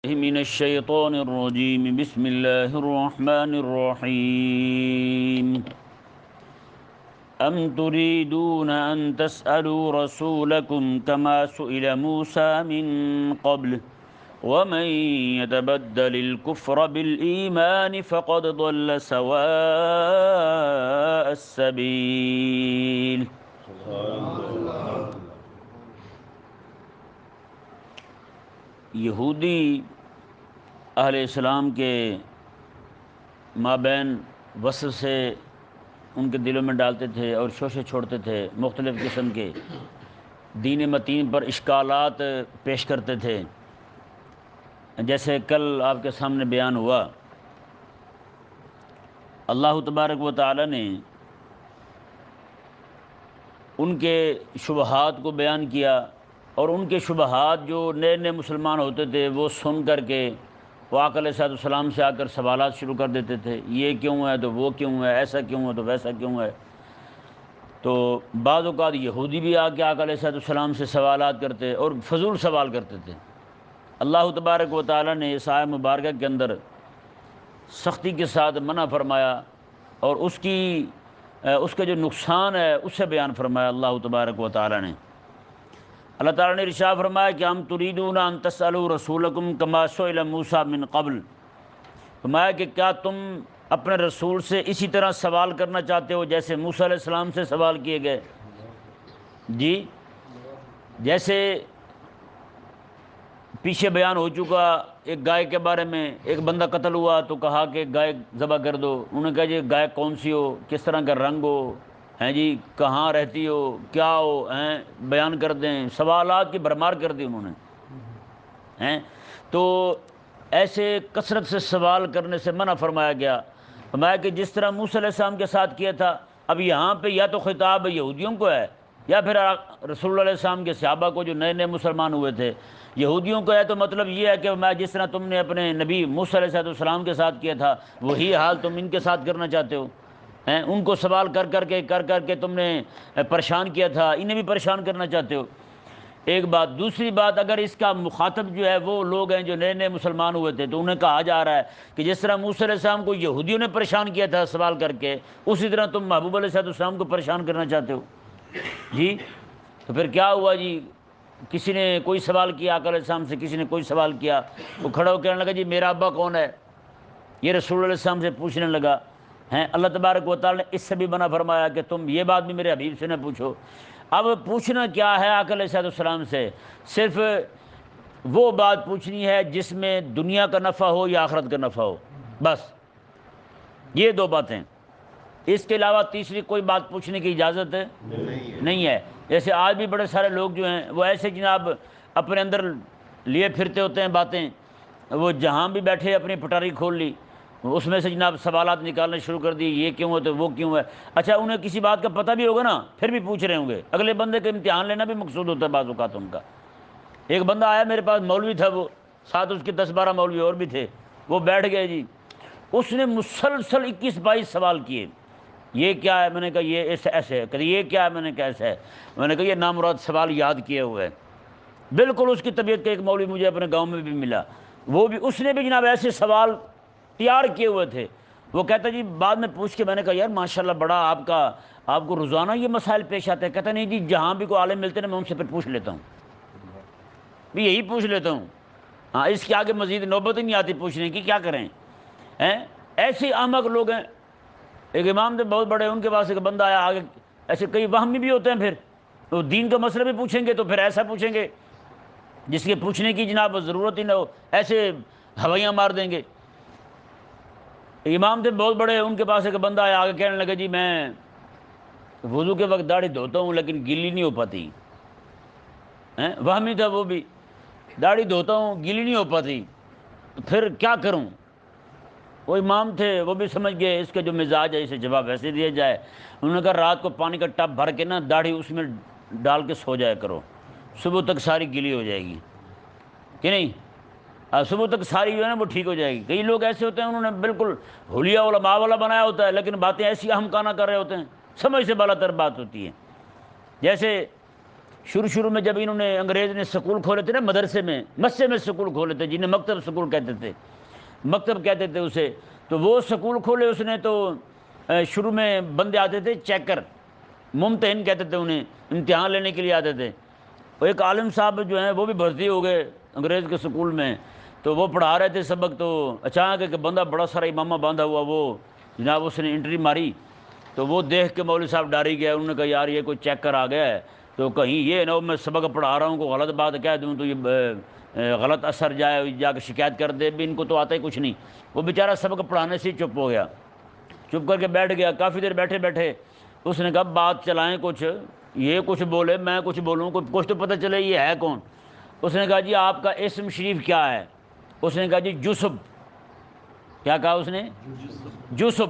من الشیطان الرجیم بسم اللہ الرحمن الرحیم ام تريدون ان تسألوا رسولكم كما سئل موسى من قبل ومن يتبدل الكفر بالإيمان فقد ضل سواء السبيل۔ یہودی اہل اسلام کے مابین وسوسے ان کے دلوں میں ڈالتے تھے اور شوشے چھوڑتے تھے، مختلف قسم کے دین متین پر اشکالات پیش کرتے تھے۔ جیسے کل آپ کے سامنے بیان ہوا، اللہ تبارک و تعالی نے ان کے شبہات کو بیان کیا، اور ان کے شبہات جو نئے نئے مسلمان ہوتے تھے وہ سن کر کے وہ آقا علیہ السلام سے آ کر سوالات شروع کر دیتے تھے، یہ کیوں ہے تو وہ کیوں ہے، ایسا کیوں ہے تو ویسا کیوں ہے۔ تو بعض اوقات یہودی بھی آ کے آقا علیہ السلام سے سوالات کرتے اور فضول سوال کرتے تھے۔ اللہ تبارک و تعالی نے اس آیت مبارکہ کے اندر سختی کے ساتھ منع فرمایا، اور اس کا جو نقصان ہے اسے بیان فرمایا اللہ تبارک و تعالی نے۔ اللہ تعالیٰ نے ارشاد فرمایا کہ ہم تريدون ان تسألوا رسولکم كما سئل موسیٰ من قبل، فرمایا کہ کیا تم اپنے رسول سے اسی طرح سوال کرنا چاہتے ہو جیسے موسیٰ علیہ السلام سے سوال کیے گئے؟ جی، جیسے پیچھے بیان ہو چکا ایک گائے کے بارے میں، ایک بندہ قتل ہوا تو کہا کہ گائے ذبح کر دو، انہوں نے کہا جی گائے کون سی ہو، کس طرح کا رنگ ہو، ہیں جی کہاں رہتی ہو، کیا ہو، ہیں بیان کر دیں، سوالات کی بھرمار کر دی انہوں نے، ہیں تو ایسے کثرت سے سوال کرنے سے منع فرمایا گیا۔ فرمایا کہ جس طرح موسیٰ علیہ السلام کے ساتھ کیا تھا، اب یہاں پہ یا تو خطاب یہودیوں کو ہے یا پھر رسول اللہ علیہ السلام کے صحابہ کو جو نئے نئے مسلمان ہوئے تھے۔ یہودیوں کو ہے تو مطلب یہ ہے کہ میں جس طرح تم نے اپنے نبی موسیٰ علیہ السلام کے ساتھ کیا تھا وہی حال تم ان کے ساتھ کرنا چاہتے ہو، ہیں ان کو سوال کر کر کے تم نے پریشان کیا تھا، انہیں بھی پریشان کرنا چاہتے ہو۔ ایک بات، دوسری بات، اگر اس کا مخاطب جو ہے وہ لوگ ہیں جو نئے نئے مسلمان ہوئے تھے تو انہیں کہا جا رہا ہے کہ جس طرح موسیٰ علیہ السلام کو یہودیوں نے پریشان کیا تھا سوال کر کے، اسی طرح تم محبوب علیہ السلام کو پریشان کرنا چاہتے ہو۔ جی تو پھر کیا ہوا جی، کسی نے کوئی سوال کیا آقا علیہ السلام سے، کسی نے کوئی سوال کیا، وہ کھڑا ہو کہنے لگا جی میرا ابا کون ہے، یہ رسول اللہ علیہ السلام سے پوچھنے لگا، ہیں اللہ تبارک و تعالی نے اس سے بھی منع فرمایا کہ تم یہ بات بھی میرے حبیب سے نہ پوچھو۔ اب پوچھنا کیا ہے آقا علیہ السلام سے؟ صرف وہ بات پوچھنی ہے جس میں دنیا کا نفع ہو یا آخرت کا نفع ہو، بس یہ دو باتیں، اس کے علاوہ تیسری کوئی بات پوچھنے کی اجازت نہیں ہے۔ جیسے آج بھی بڑے سارے لوگ جو ہیں وہ ایسے جناب اپنے اندر لیے پھرتے ہوتے ہیں باتیں، وہ جہاں بھی بیٹھے اپنی پٹاری کھول لی، اس میں سے جناب سوالات نکالنے شروع کر دی، یہ کیوں ہے تو وہ کیوں ہے۔ اچھا انہیں کسی بات کا پتہ بھی ہوگا نا پھر بھی پوچھ رہے ہوں گے، اگلے بندے کا امتحان لینا بھی مقصود ہوتا ہے بعض اوقات ان کا۔ ایک بندہ آیا میرے پاس، مولوی تھا وہ، ساتھ اس کے 10-12 مولوی اور بھی تھے، وہ بیٹھ گئے جی، اس نے مسلسل 21-22 سوال کیے، یہ کیا ہے، میں نے کہا یہ ایسے ہے، کہ یہ کیا ہے، میں نے کہا ایسا ہے، میں نے کہا یہ نامراد سوال یاد کیے ہوئے ہے۔ بالکل اس کی طبیعت کا ایک مولوی مجھے اپنے گاؤں میں بھی ملا، وہ بھی اس نے بھی جناب ایسے سوال تیار کیے ہوئے تھے۔ وہ کہتا جی بعد میں پوچھ کے میں نے کہا یار ماشاءاللہ بڑا آپ کو روزانہ یہ مسائل پیش آتے ہیں؟ کہتا نہیں جی جہاں بھی کوئی عالم ملتے ہیں میں ان سے پھر پوچھ لیتا ہوں، بھی یہی پوچھ لیتا ہوں، ہاں اس کے آگے مزید نوبت ہی نہیں آتی پوچھنے کی، کیا کریں، ہیں ایسے احمق لوگ ہیں۔ ایک امام تھے بہت بڑے، ان کے پاس ایک بندہ آیا آگے، ایسے کئی وہمی بھی ہوتے ہیں، پھر تو دین کا مسئلہ بھی پوچھیں گے تو پھر ایسا پوچھیں گے جس کے پوچھنے کی جناب ضرورت ہی نہ ہو، ایسے ہوائیاں مار دیں گے۔ امام تھے بہت بڑے، ان کے پاس ایک بندہ آیا آگے کہنے لگا جی میں وضو کے وقت داڑھی دھوتا ہوں لیکن گیلی نہیں ہو پاتی، وہمی تھا وہ بھی، داڑھی دھوتا ہوں گیلی نہیں ہو پاتی، پھر کیا کروں؟ وہ امام تھے وہ بھی سمجھ گئے اس کا جو مزاج ہے اسے جواب ایسے دیا جائے۔ انہوں نے کہا رات کو پانی کا ٹب بھر کے نا داڑھی اس میں ڈال کے سو جایا کرو، صبح تک ساری گیلی ہو جائے گی، کہ نہیں؟ صبح تک ساری جو ہے نا وہ ٹھیک ہو جائے گی۔ کئی لوگ ایسے ہوتے ہیں انہوں نے بالکل حلیہ علماء والا بنایا ہوتا ہے لیکن باتیں ایسی احمقانہ کر رہے ہوتے ہیں، سمجھ سے بالا تر بات ہوتی ہے۔ جیسے شروع میں جب انہوں نے انگریز نے سکول کھولے تھے نا مدرسے میں، مسجد میں سکول کھولے تھے جنہیں مکتب سکول کہتے تھے، مکتب کہتے تھے اسے، تو وہ سکول کھولے اس نے، تو شروع میں بندے آتے تھے چیکر، ممتحن کہتے تھے انہیں، امتحان لینے کے لیے آتے تھے. وہ ایک عالم صاحب جو ہیں وہ بھی بھرتی ہو گئے انگریز کے سکول میں، تو وہ پڑھا رہے تھے سبق، تو اچانک ایک بندہ بڑا سارا امامہ باندھا ہوا وہ جناب اس نے انٹری ماری، تو وہ دیکھ کے مولوی صاحب ڈر ہی گیا. انہوں نے کہا یار یہ کوئی چیک کر آ گیا ہے، تو کہیں یہ نہ میں سبق پڑھا رہا ہوں کو غلط بات کہہ دوں تو یہ غلط اثر جائے، جا کے شکایت کر دے، بھی ان کو تو آتا ہی کچھ نہیں. وہ بیچارہ سبق پڑھانے سے ہی چپ ہو گیا، چپ کر کے بیٹھ گیا. کافی دیر بیٹھے بیٹھے اس نے کہا بات چلائیں کچھ، یہ کچھ بولے میں کچھ بولوں، کچھ تو پتہ چلے یہ ہے کون. اس نے کہا جی آپ کا اسم شریف کیا ہے؟ اس نے کہا جی یوسف. کیا کہا اس نے؟ یوسف.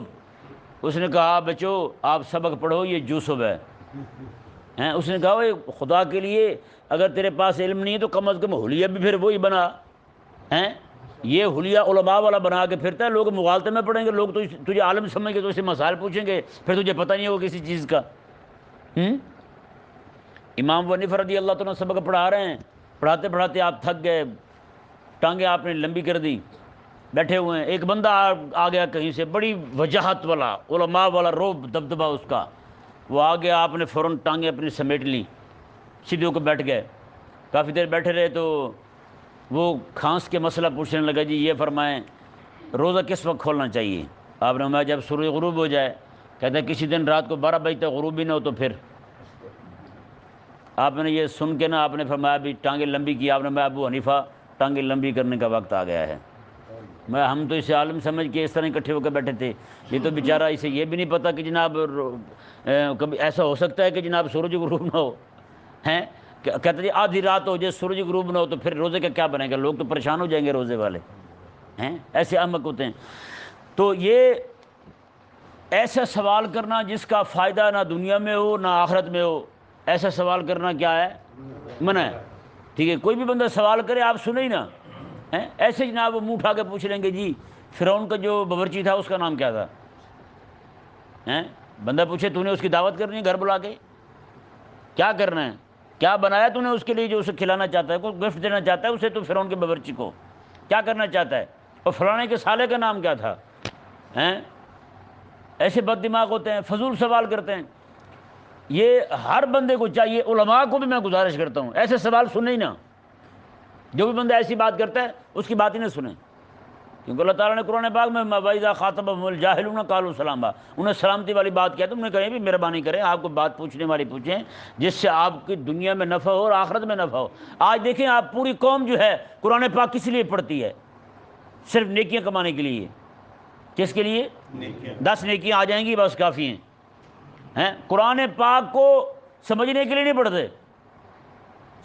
اس نے کہا بچو آپ سبق پڑھو، یہ یوسف ہے. اس نے کہا اوے خدا کے لیے اگر تیرے پاس علم نہیں ہے تو کم از کم حلیہ بھی پھر وہی بنا. یہ حلیہ علماء والا بنا کے پھرتا ہے، لوگ مغالطے میں پڑیں گے، لوگ تو تجھے عالم سمجھ کے تو اسے مسائل پوچھیں گے، پھر تجھے پتہ نہیں ہوگا کسی چیز کا. امام ابو حنیفہ رضی اللہ تعالیٰ سبق پڑھا رہے ہیں، پڑھاتے پڑھاتے آپ تھک گئے، ٹانگیں آپ نے لمبی کر دی، بیٹھے ہوئے ہیں. ایک بندہ آ گیا کہیں سے، بڑی وجاہت والا، علماء والا روب دبدبا اس کا، وہ آ گیا، آپ نے فوراً ٹانگیں اپنی سمیٹ لی، سیدھے ہو کے بیٹھ گئے. کافی دیر بیٹھے رہے تو وہ کھانس کے مسئلہ پوچھنے لگا جی یہ فرمائیں روزہ کس وقت کھولنا چاہیے؟ آپ نے فرمایا جب سورج غروب ہو جائے. کہتا ہے کسی دن رات کو 12 بجے تک غروب ہی نہ ہو تو پھر؟ آپ نے یہ سن کے نا آپ نے فرمایا بھی ٹانگیں لمبی کی. آپ نے فرمایا ابو حنیفہ ٹانگیں لمبی کرنے کا وقت آ گیا ہے. ہم تو اسے عالم سمجھ کے اس طرح اکٹھے ہو کے بیٹھے تھے، یہ تو بیچارہ اسے یہ بھی نہیں پتہ کہ جناب کبھی ایسا ہو سکتا ہے کہ جناب سورج غروب نہ ہو. کہتے جی آدھی رات ہو جائے سورج غروب نہ ہو تو پھر روزے کا کیا بنے گا؟ لوگ تو پریشان ہو جائیں گے روزے والے. ایسے احمق ہوتے ہیں. تو یہ ایسا سوال کرنا جس کا فائدہ نہ دنیا میں ہو نہ آخرت میں ہو، ایسا سوال کرنا کیا ہے؟ منع ہے. ٹھیک ہے، کوئی بھی بندہ سوال کرے آپ سنیں ہی نا. ایسے جناب وہ منہ اٹھا کے پوچھ لیں گے جی فرعون کا جو باورچی تھا اس کا نام کیا تھا؟ بندہ پوچھے تو نے اس کی دعوت کرنی ہے گھر بلا کے؟ کیا کرنا ہے؟ کیا بنایا تو نے اس کے لیے جو اسے کھلانا چاہتا ہے، کوئی گفٹ دینا چاہتا ہے اسے تو فرعون کے باورچی کو کیا کرنا چاہتا ہے؟ اور فلانے کے سالے کا نام کیا تھا؟ ایسے بد دماغ ہوتے ہیں، فضول سوال کرتے ہیں. یہ ہر بندے کو چاہیے، علماء کو بھی میں گزارش کرتا ہوں ایسے سوال سنیں ہی نا. جو بھی بندہ ایسی بات کرتا ہے اس کی بات ہی نہ سنیں، کیونکہ اللہ تعالیٰ نے قرآن پاک میں وَإِذَا خَاطَبَهُمُ الْجَاهِلُونَ قَالُوا سَلَامًا، انہیں سلامتی والی بات کیا تو انہیں کہیں بھی مہربانی کریں، آپ کو بات پوچھنے والی پوچھیں جس سے آپ کی دنیا میں نفع ہو اور آخرت میں نفع ہو. آج دیکھیں آپ پوری قوم جو ہے قرآن پاک کس لیے پڑھتی ہے؟ صرف نیکیاں کمانے کے لیے. کس کے لیے؟ 10 نیکیاں آ جائیں گی بس کافی ہیں. قرآن پاک کو سمجھنے کے لیے نہیں پڑھتے،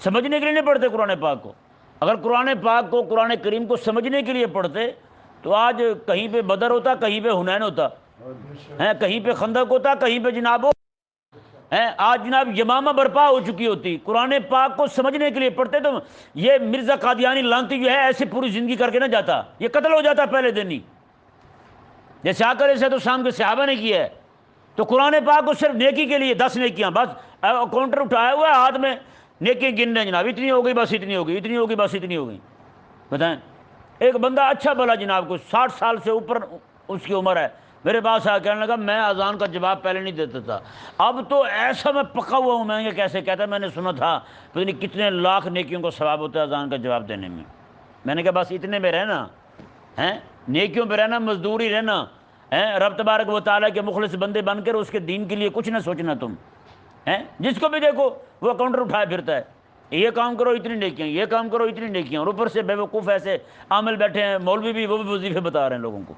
سمجھنے کے لیے نہیں پڑھتے قرآن پاک کو. اگر قرآن پاک کو، قرآن کریم کو سمجھنے کے لیے پڑھتے تو آج کہیں پہ بدر ہوتا، کہیں پہ حنین ہوتا، کہیں پہ خندق ہوتا، کہیں پہ جناب آج جناب یمامہ برپا ہو چکی ہوتی. قرآن پاک کو سمجھنے کے لیے پڑھتے تو یہ مرزا قادیانی لانتی جو ہے ایسے پوری زندگی کر کے نہ جاتا، یہ قتل ہو جاتا پہلے دن ہی، جیسے آقا علیہ السلام کے صحابہ نے کیا ہے. تو قرآن پاک کو صرف نیکی کے لیے 10 نیکیاں بس، کاؤنٹر اٹھایا ہوا ہے ہاتھ میں، نیکی گن رہے جناب، اتنی ہو گئی بس اتنی ہو گئی، اتنی ہوگی بس اتنی ہو گئی. بتائیں ایک بندہ اچھا بھلا جناب کو 60 سال سے اوپر اس کی عمر ہے، میرے پاس آ کہنے لگا میں اذان کا جواب پہلے نہیں دیتا تھا، اب تو ایسا میں پکا ہوا ہوں. میں یہ کیسے کہتا ہے میں نے سنا تھا پتہ نہیں کتنے لاکھ نیکیوں کا ثواب ہوتا ہے اذان کا جواب دینے میں. میں نے کہا بس اتنے میں رہنا، نیکیوں پہ رہنا، مزدوری رہنا، رب تبارک و تعالیٰ کے مخلص بندے بن کر اس کے دین کے لیے کچھ نہ سوچنا. تم جس کو بھی دیکھو وہ کاؤنٹر اٹھائے پھرتا ہے، یہ کام کرو اتنی نیکیاں، یہ کام کرو اتنی نیکیاں، اور اوپر سے بے وقوف ایسے عامل بیٹھے ہیں، مولوی بھی وہ بھی وظیفے بتا رہے ہیں لوگوں کو.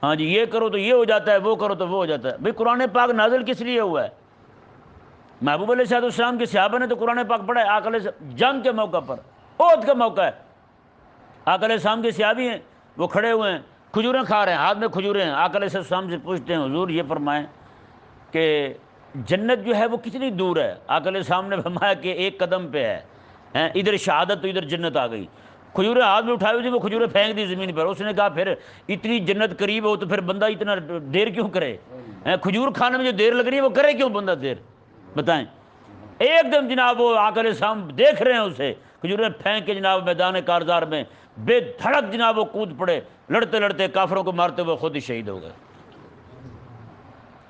ہاں جی یہ کرو تو یہ ہو جاتا ہے، وہ کرو تو وہ ہو جاتا ہے. بھئی قرآن پاک نازل کس لیے ہوا ہے؟ محبوب علیہ السلام کے صحابہ نے تو قرآن پاک پڑھا ہے. آقا علیہ جنگ کے موقع پر، عہد کا موقع ہے، آقا علیہ السلام کے صحابی ہیں، وہ کھڑے ہوئے ہیں، کھجوریں کھا رہے ہیں، ہاتھ میں کھجوریں ہیں. آقا علیہ السلام سے پوچھتے ہیں حضور یہ فرمائیں کہ جنت جو ہے وہ کتنی دور ہے؟ آقا علیہ السلام نے فرمایا کہ 1 قدم پہ ہے، ادھر شہادت تو ادھر جنت آ گئی. کھجوریں ہاتھ میں اٹھائی ہوئی تھی، وہ کھجوریں پھینک دی زمین پر. اس نے کہا پھر اتنی جنت قریب ہو تو پھر بندہ اتنا دیر کیوں کرے؟ کھجور کھانے میں جو دیر لگ رہی ہے وہ کرے کیوں بندہ دیر؟ بتائیں. ایک دم جناب وہ آ کر سام دیکھ رہے ہیں اسے، کھجوریں پھینک کے جناب میدان کارزار میں بے دھڑک جناب وہ کود پڑے، لڑتے لڑتے کافروں کو مارتے ہوئے خود ہی شہید ہو گئے۔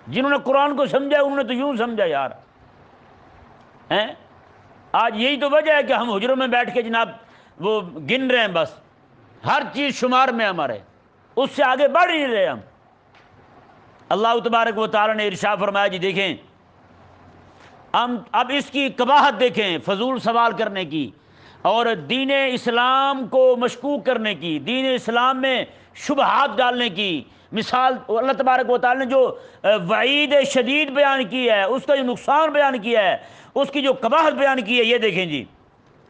جنہوں نے قرآن کو سمجھا انہوں نے تو یوں سمجھا یار ہیں۔ آج یہی تو وجہ ہے کہ ہم حجروں میں بیٹھ کے جناب وہ گن رہے ہیں، بس ہر چیز شمار میں ہمارے، اس سے آگے بڑھ ہی نہیں رہے ہم۔ اللہ تبارک و تعالی نے ارشاد فرمایا، جی دیکھیں اب اس کی قباحت دیکھیں، فضول سوال کرنے کی اور دین اسلام کو مشکوک کرنے کی، دین اسلام میں شبہات ڈالنے کی مثال اللہ تبارک و تعالی نے جو وعید شدید بیان کی ہے، اس کا جو نقصان بیان کیا ہے، اس کی جو قباحت بیان کی ہے، یہ دیکھیں جی۔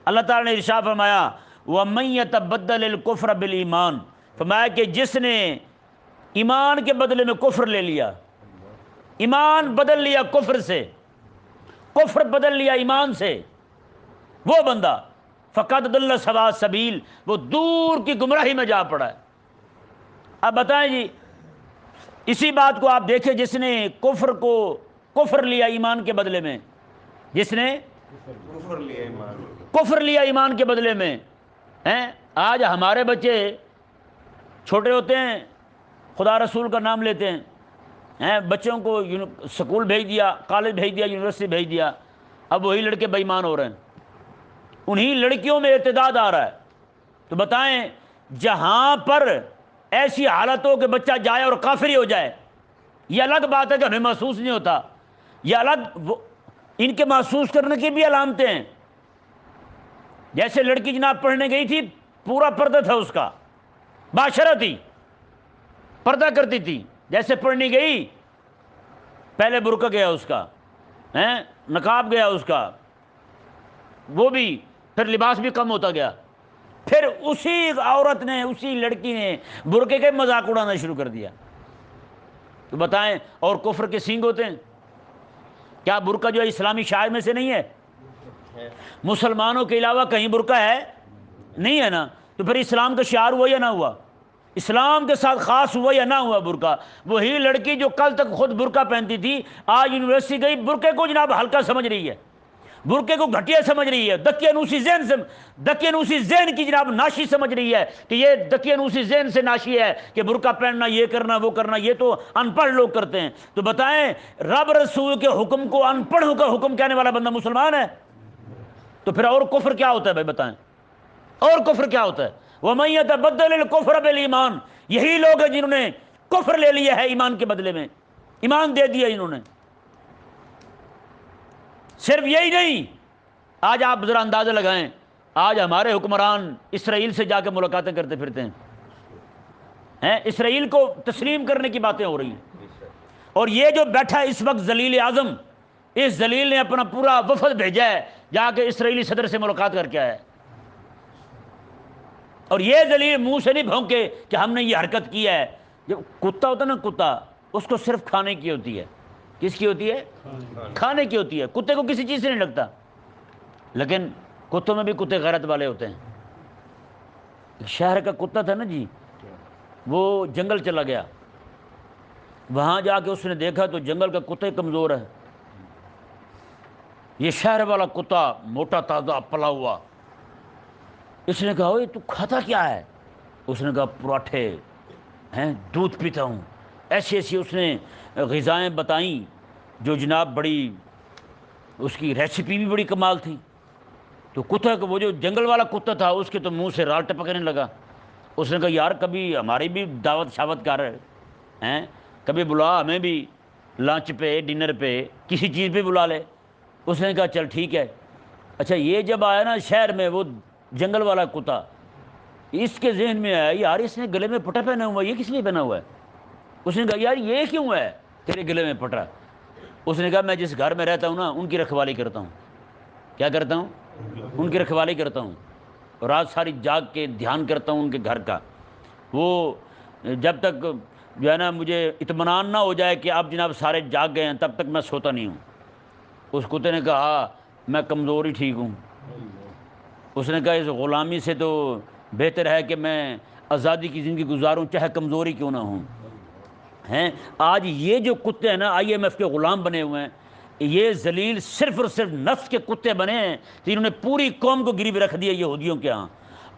اللہ تعالی نے ارشاد فرمایا وَمَن يَتَبَدَّلِ الْكُفْرَ بِالْإِيمَانِ، فرمایا کہ جس نے ایمان کے بدلے میں کفر لے لیا، ایمان بدل لیا کفر سے، کفر بدل لیا ایمان سے، وہ بندہ فقد ضل سواء السبیل، وہ دور کی گمراہی میں جا پڑا ہے۔ اب بتائیں جی، اسی بات کو آپ دیکھیں، جس نے کفر لیا ایمان کے بدلے میں، جس نے کفر لیا ایمان کے بدلے میں ہیں۔ آج ہمارے بچے چھوٹے ہوتے ہیں، خدا رسول کا نام لیتے ہیں، بچوں کو سکول بھیج دیا، کالج بھیج دیا، یونیورسٹی بھیج دیا، اب وہی لڑکے بے ایمان ہو رہے ہیں، انہی لڑکیوں میں ارتداد آ رہا ہے۔ تو بتائیں، جہاں پر ایسی حالت ہو کہ بچہ جائے اور کافر ہی ہو جائے، یہ الگ بات ہے کہ ہمیں محسوس نہیں ہوتا، یہ الگ ان کے محسوس کرنے کی بھی علامتیں ہیں۔ جیسے لڑکی جناب پڑھنے گئی تھی، پورا پردہ تھا اس کا، باشرہ تھی، پردہ کرتی تھی، جیسے پڑھنے گئی پہلے برقع گیا اس کا، نقاب گیا اس کا، وہ بھی پھر لباس بھی کم ہوتا گیا، پھر اسی عورت نے، اسی لڑکی نے برقعے کے مذاق اڑانا شروع کر دیا۔ تو بتائیں، اور کفر کے سینگ ہوتے ہیں؟ کیا برقع جو ہے اسلامی شعائر میں سے نہیں ہے؟ مسلمانوں کے علاوہ کہیں برقع ہے؟ نہیں ہے نا۔ تو پھر اسلام کا شعار ہوا یا نہ ہوا؟ اسلام کے ساتھ خاص ہوا یا نہ ہوا برقع؟ وہی لڑکی جو کل تک خود برقع پہنتی تھی، آج یونیورسٹی گئی، برقعے کو جناب ہلکا سمجھ رہی ہے، برقعے کو گھٹیا سمجھ رہی ہے، دقیانوسی ذہن کی جناب ناشی سمجھ رہی ہے کہ یہ دقیانوسی ذہن سے ناشی ہے کہ برقع پہننا، یہ کرنا، وہ کرنا، یہ تو ان پڑھ لوگ کرتے ہیں۔ تو بتائیں، رب رسول کے حکم کو ان پڑھوں کا حکم کہنے والا بندہ مسلمان ہے؟ تو پھر اور کفر کیا ہوتا ہے بھائی بتائیں، اور کفر کیا ہوتا ہے؟ وَمَن يَتَبَدَّلِ الْكُفْرَ بِالْإِيمَانِ، یہی لوگ ہیں جنہوں نے کفر لے لیا ہے ایمان کے بدلے میں، ایمان دے دیا انہوں نے۔ صرف یہی نہیں، آج آپ ذرا اندازہ لگائیں، آج ہمارے حکمران اسرائیل سے جا کے ملاقاتیں کرتے پھرتے ہیں، اسرائیل کو تسلیم کرنے کی باتیں ہو رہی ہیں، اور یہ جو بیٹھا ہے اس وقت ذلیل اعظم، اس ذلیل نے اپنا پورا وفد بھیجا ہے، جا کے اسرائیلی صدر سے ملاقات کر کے آیا ہے، اور یہ ذلیل منہ سے نہیں بھونکے کہ ہم نے یہ حرکت کی ہے۔ جب کتا ہوتا ہے نا، کتا، اس کو صرف کھانے کی ہوتی ہے۔ کس کی ہوتی ہے؟ کھانے کی ہوتی ہے۔ کتے کو کسی چیز سے نہیں لگتا، لیکن کتوں میں بھی کتے غیرت والے ہوتے ہیں۔ ایک شہر کا کتا تھا نا جی، وہ جنگل چلا گیا، وہاں جا کے اس نے دیکھا تو جنگل کا کتا کمزور ہے، یہ شہر والا کتا موٹا تازہ پلا ہوا۔ اس نے کہا اوے تو کھاتا کیا ہے؟ اس نے کہا پراٹھے ہیں، دودھ پیتا ہوں، ایسی ایسی اس نے غذائیں بتائیں جو جناب بڑی، اس کی ریسیپی بھی بڑی کمال تھی۔ تو کتا کہ وہ جو جنگل والا کتا تھا، اس کے تو منہ سے رال ٹپکنے لگا۔ اس نے کہا یار کبھی ہماری بھی دعوت شاوت کر ہیں، کبھی بلا ہمیں بھی لنچ پہ، ڈنر پہ، کسی چیز پہ بلا لے۔ اس نے کہا چل ٹھیک ہے۔ اچھا، یہ جب آیا نا شہر میں وہ جنگل والا کتا، اس کے ذہن میں آیا یار اس نے گلے میں پٹا پہنا ہوا ہے، یہ کس لیے پہنا ہوا ہے؟ اس نے کہا یار یہ کیوں ہے تیرے گلے میں پٹا؟ اس نے کہا میں جس گھر میں رہتا ہوں نا، ان کی رکھوالی کرتا ہوں۔ کیا کرتا ہوں؟ ان کی رکھوالی کرتا ہوں، رات ساری جاگ کے دھیان کرتا ہوں ان کے گھر کا۔ وہ جب تک جو ہے نا مجھے اطمینان نہ ہو جائے کہ اب جناب سارے جاگ گئے ہیں، تب تک میں سوتا نہیں ہوں۔ اس کتے نے کہا میں کمزور ہی ٹھیک ہوں۔ اس نے کہا اس غلامی سے تو بہتر ہے کہ میں آزادی کی زندگی گزاروں، چاہے کمزوری کیوں نہ ہوں۔ ہیں آج یہ جو کتے ہیں نا، IMF کے غلام بنے ہوئے ہیں، یہ ذلیل صرف اور صرف نفس کے کتے بنے ہیں تو انہوں نے پوری قوم کو گریب رکھ دیا یہودیوں کے ہاں۔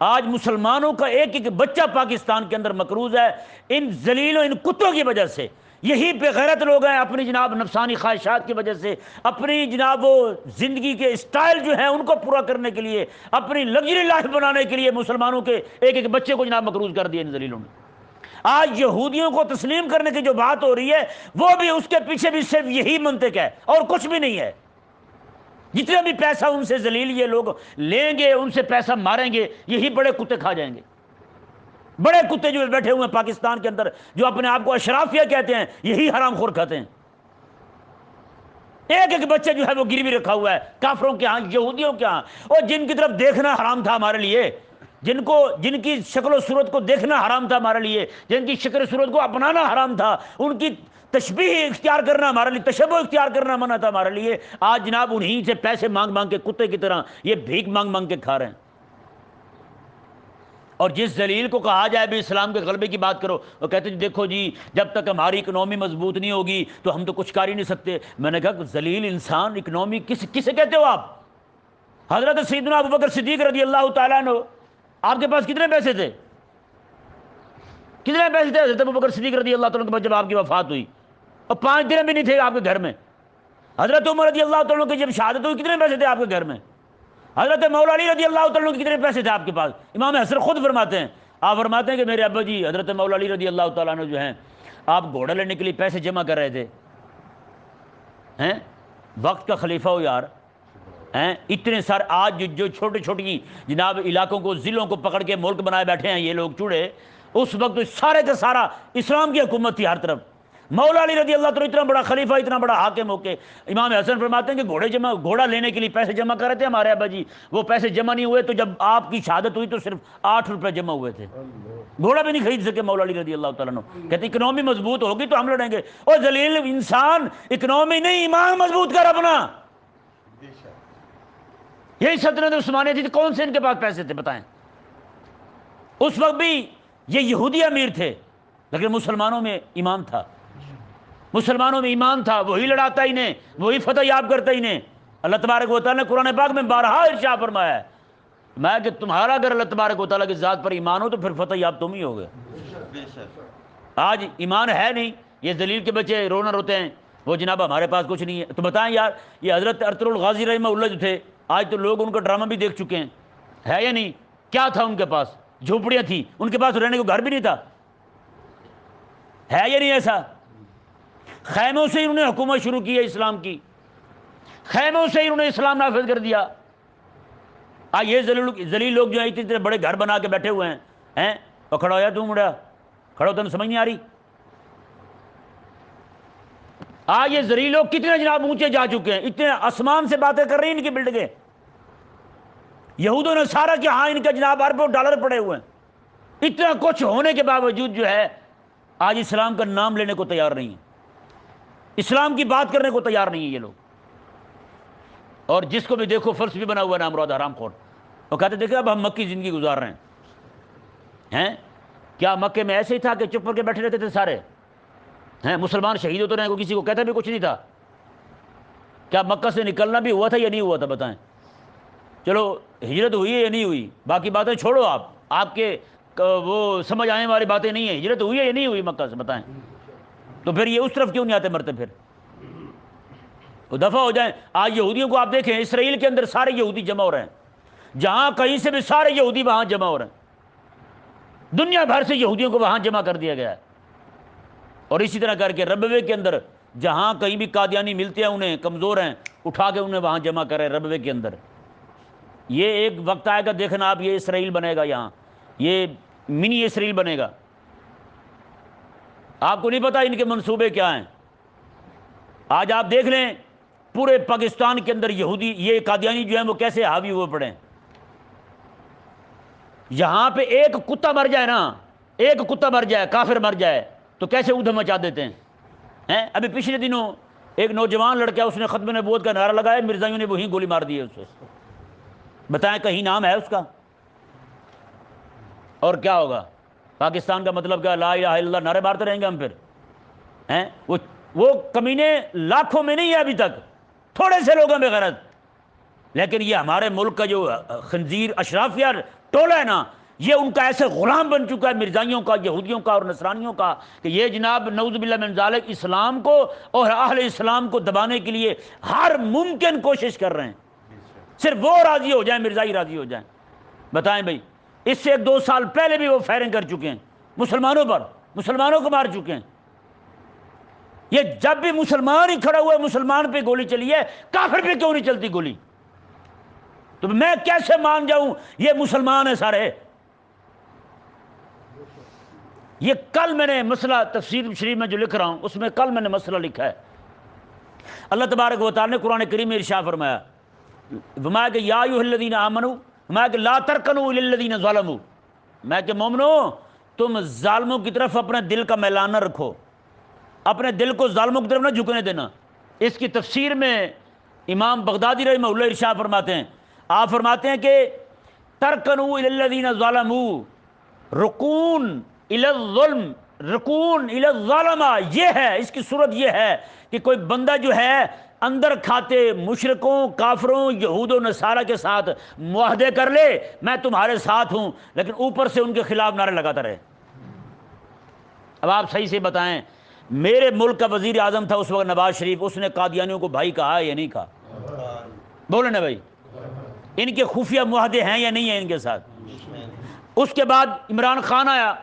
آج مسلمانوں کا ایک ایک بچہ پاکستان کے اندر مقروض ہے ان ذلیلوں ان کتوں کی وجہ سے۔ یہی بے غیرت لوگ ہیں اپنی جناب نفسانی خواہشات کی وجہ سے، اپنی جناب وہ زندگی کے اسٹائل جو ہیں ان کو پورا کرنے کے لیے، اپنی لگژری لائف بنانے کے لیے مسلمانوں کے ایک ایک بچے کو جناب مقروض کر دیا ان ذلیلوں نے۔ آج یہودیوں کو تسلیم کرنے کی جو بات ہو رہی ہے وہ بھی اس کے پیچھے بھی صرف یہی منطق ہے اور کچھ بھی نہیں ہے۔ جتنا بھی پیسہ ان سے ذلیل یہ لوگ لیں گے، ان سے پیسہ ماریں گے، یہی بڑے کتے کھا جائیں گے۔ بڑے کتے جو بیٹھے ہوئے ہیں پاکستان کے اندر جو اپنے آپ کو اشرافیہ کہتے ہیں، یہی حرام خور کھاتے ہیں۔ ایک ایک بچہ جو ہے وہ گروی رکھا ہوا ہے کافروں کے ہاں، یہودیوں کے ہاں، اور جن کی طرف دیکھنا حرام تھا ہمارے لیے، جن کی شکل و صورت کو دیکھنا حرام تھا ہمارے لیے، جن کی شکل و صورت کو اپنانا حرام تھا، ان کی تشبیہ اختیار کرنا ہمارے لیے، تشبہ اختیار کرنا منع تھا ہمارے لیے، آج جناب انہی سے پیسے مانگ مانگ کے کتے کی طرح یہ بھیک مانگ مانگ کے کھا رہے ہیں۔ اور جس ذلیل کو کہا جائے بھی اسلام کے غلبے کی بات کرو، وہ کہتے ہیں دیکھو جی جب تک ہماری اکنومی مضبوط نہیں ہوگی تو ہم تو کچھ کر ہی نہیں سکتے۔ میں نے کہا ذلیل انسان اکنومی کسے کہتے ہو آپ؟ حضرت سیدنا ابوبکر صدیق رضی اللہ تعالیٰ عنہ، آپ کے پاس کتنے پیسے تھے؟ کتنے پیسے تھے حضرت ابوبکر صدیق رضی اللہ تعالیٰ کے پاس جب آپ کی وفات ہوئی؟ اور 5 درہم بھی نہیں تھے آپ کے گھر میں۔ حضرت عمر رضی اللہ تعالیٰ کی جب شہادت ہوئی کتنے پیسے تھے آپ کے گھر میں؟ حضرت مولا علی رضی اللہ تعالیٰ کے کتنے پیسے تھے آپ کے پاس؟ امام حسن خود فرماتے ہیں، آپ فرماتے ہیں کہ میرے ابا جی حضرت مولا علی رضی اللہ تعالیٰ عنہ جو ہیں آپ گھوڑا لینے کے لیے پیسے جمع کر رہے تھے، ہیں وقت کا خلیفہ ہو یار، ہیں اتنے سارے آج جو چھوٹی چھوٹی جناب علاقوں کو ضلعوں کو پکڑ کے ملک بنائے بیٹھے ہیں یہ لوگ چوڑے، اس وقت سارے کا سارا اسلام کی حکومت تھی ہر طرف۔ مولا علی رضی اللہ تعالیٰ اتنا بڑا خلیفہ، اتنا بڑا حاکم ہو کے امام حسن فرماتے ہیں کہ گھوڑا لینے کے لیے پیسے جمع کر رہے تھے ہمارے ابا جی، وہ پیسے جمع نہیں ہوئے تو جب آپ کی شہادت ہوئی تو صرف 8 روپے جمع ہوئے تھے، گھوڑا بھی نہیں خرید سکے مولا علی رضی اللہ تعالیٰ عنہ۔ کہتے اکنومی مضبوط ہوگی تو ہم لڑیں گے۔ اور ذلیل انسان اکنومی نہیں ایمان مضبوط کر اپنا۔ یہی سلطنت عثمانیہ تھی، کون سے ان کے پاس پیسے تھے بتائیں؟ اس وقت بھی یہ یہودی امیر تھے لیکن مسلمانوں میں ایمان تھا، مسلمانوں میں ایمان تھا، وہی لڑاتا انہیں، وہی فتح یاب کرتا انہیں۔ اللہ تبارک و تعالیٰ نے قرآن پاک میں بارہا ارشاد فرمایا ہے میں کہ تمہارا اگر اللہ تبارک و تعالیٰ کی ذات پر ایمان ہو تو پھر فتح یاب تم ہی ہوگے۔ آج ایمان ہے نہیں، یہ ذلیل کے بچے رونا روتے ہیں وہ جناب ہمارے پاس کچھ نہیں ہے۔ تو بتائیں یار یہ حضرت ارطغرل غازی رحمہ اللہ جو تھے، آج تو لوگ ان کا ڈرامہ بھی دیکھ چکے ہیں، ہے یا نہیں؟ کیا تھا ان کے پاس؟ جھوپڑیاں تھیں، ان کے پاس رہنے کو گھر بھی نہیں تھا، ہے یا نہیں ایسا؟ خیموں سے انہوں نے حکومت شروع کی ہے اسلام کی، خیموں سے انہوں نے اسلام نافذ کر دیا۔ آج یہ ذلیل لوگ جو ہیں اتنے بڑے گھر بنا کے بیٹھے ہوئے ہیں، اور کھڑا ہو یا تو مڑا کھڑا ہو تو سمجھ نہیں آ رہی۔ آج یہ ذلیل لوگ کتنے جناب اونچے جا چکے ہیں، اتنے آسمان سے باتیں کر رہی ہیں ان کی بلڈنگیں۔ یہودوں نے سارا کہ ہاں ان کا جناب اربوں ڈالر پڑے ہوئے ہیں، اتنا کچھ ہونے کے باوجود جو ہے آج اسلام کا نام لینے کو تیار نہیں ہے، اسلام کی بات کرنے کو تیار نہیں ہے یہ لوگ۔ اور جس کو بھی دیکھو فرش بھی بنا ہوا ہے نامراد حرام خور، وہ کہتے دیکھیں اب ہم مکی زندگی گزار رہے ہیں۔ کیا مکے میں ایسے ہی تھا کہ چپ کر کے بیٹھے رہتے تھے سارے؟ ہیں مسلمان شہید ہوتے رہے، کوئی کسی کو کہتا بھی کچھ نہیں تھا؟ کیا مکہ سے نکلنا بھی ہوا تھا یا نہیں ہوا تھا بتائیں؟ چلو ہجرت ہوئی ہے یا نہیں ہوئی باقی باتیں چھوڑو، آپ کے وہ سمجھ آنے والی باتیں نہیں ہیں، ہجرت ہوئی ہے یا نہیں ہوئی مکہ سے بتائیں؟ تو پھر یہ اس طرف کیوں نہیں آتے مرتے؟ پھر وہ دفع ہو جائیں۔ آج یہودیوں کو آپ دیکھیں اسرائیل کے اندر سارے یہودی جمع ہو رہے ہیں، جہاں کہیں سے بھی سارے یہودی وہاں جمع ہو رہے ہیں، دنیا بھر سے یہودیوں کو وہاں جمع کر دیا گیا ہے۔ اور اسی طرح کر کے ربوے کے اندر جہاں کہیں بھی قادیانی ملتے ہیں انہیں کمزور ہیں اٹھا کے انہیں وہاں جمع کرے ربوے کے اندر۔ یہ ایک وقت آئے گا دیکھنا آپ، یہ اسرائیل بنے گا، یہاں یہ منی اسرائیل بنے گا۔ آپ کو نہیں پتا ان کے منصوبے کیا ہیں۔ آج آپ دیکھ لیں پورے پاکستان کے اندر یہودی یہ قادیانی جو ہیں وہ کیسے حاوی ہوئے پڑے ہیں۔ یہاں پہ ایک کتا مر جائے نا، ایک کتا مر جائے، کافر مر جائے تو کیسے ادھم مچا دیتے ہیں۔ ابھی پچھلے دنوں ایک نوجوان لڑکا اس نے ختم نبوت کا نعرہ لگایا، مرزائیوں نے وہیں گولی مار دی ہے اسے۔ بتائیں کہیں نام ہے اس کا؟ اور کیا ہوگا؟ پاکستان کا مطلب کیا؟ لا الہ الا اللہ نعرے مارتے رہیں گے ہم پھر؟ وہ کمینے لاکھوں میں نہیں ہے ابھی تک، تھوڑے سے لوگوں میں غیرت. لیکن یہ ہمارے ملک کا جو خنزیر اشرافیہ ٹولہ ہے نا، یہ ان کا ایسے غلام بن چکا ہے، مرزائیوں کا، یہودیوں کا اور نصرانیوں کا، کہ یہ جناب نعوذ باللہ من ذالک اسلام کو اور اہل اسلام کو دبانے کے لیے ہر ممکن کوشش کر رہے ہیں. صرف وہ راضی ہو جائیں، مرزائی راضی ہو جائیں. بتائیں بھائی، اس سے 1-2 سال پہلے بھی وہ فائرنگ کر چکے ہیں مسلمانوں پر، مسلمانوں کو مار چکے ہیں. یہ جب بھی مسلمان ہی کھڑا ہوا ہے، مسلمان پہ گولی چلی ہے، کافر پہ کیوں نہیں چلتی گولی؟ تو میں کیسے مان جاؤں یہ مسلمان ہے سارے؟ یہ کل میں نے مسئلہ تفسیر شریف میں جو لکھ رہا ہوں، اس میں کل میں نے مسئلہ لکھا ہے. اللہ تبارک و تعالی نے قرآن کریم میں ارشاد فرمایا، فرمایا کہ یا ایھا الذین آمنوا، فرمایا کہ لا ترکنوا الی الذین ظلموا، میں کہ مومنو تم ظالموں کی طرف اپنے دل کا میلان نہ رکھو، اپنے دل کو ظالموں کی طرف نہ جھکنے دینا. اس کی تفسیر میں امام بغدادی رحمہ اللہ ارشاد فرماتے ہیں، آپ فرماتے ہیں کہ ترکنوا الی الذین ظلموا، رکون الی الظلم، رکون الی الظالمہ، یہ ہے اس کی صورت. یہ ہے کہ کوئی بندہ جو ہے اندر کھاتے مشرکوں، کافروں، یہود و نصارہ کے ساتھ معاہدے کر لے، میں تمہارے ساتھ ہوں، لیکن اوپر سے ان کے خلاف نعرے لگاتا رہے. اب آپ صحیح سے بتائیں، میرے ملک کا وزیر اعظم تھا اس وقت نواز شریف، اس نے قادیانیوں کو بھائی کہا ہے یا نہیں کہا؟ بولے نا بھائی، ان کے خفیہ معاہدے ہیں یا نہیں ہیں ان کے ساتھ؟ اس کے بعد عمران خان آیا،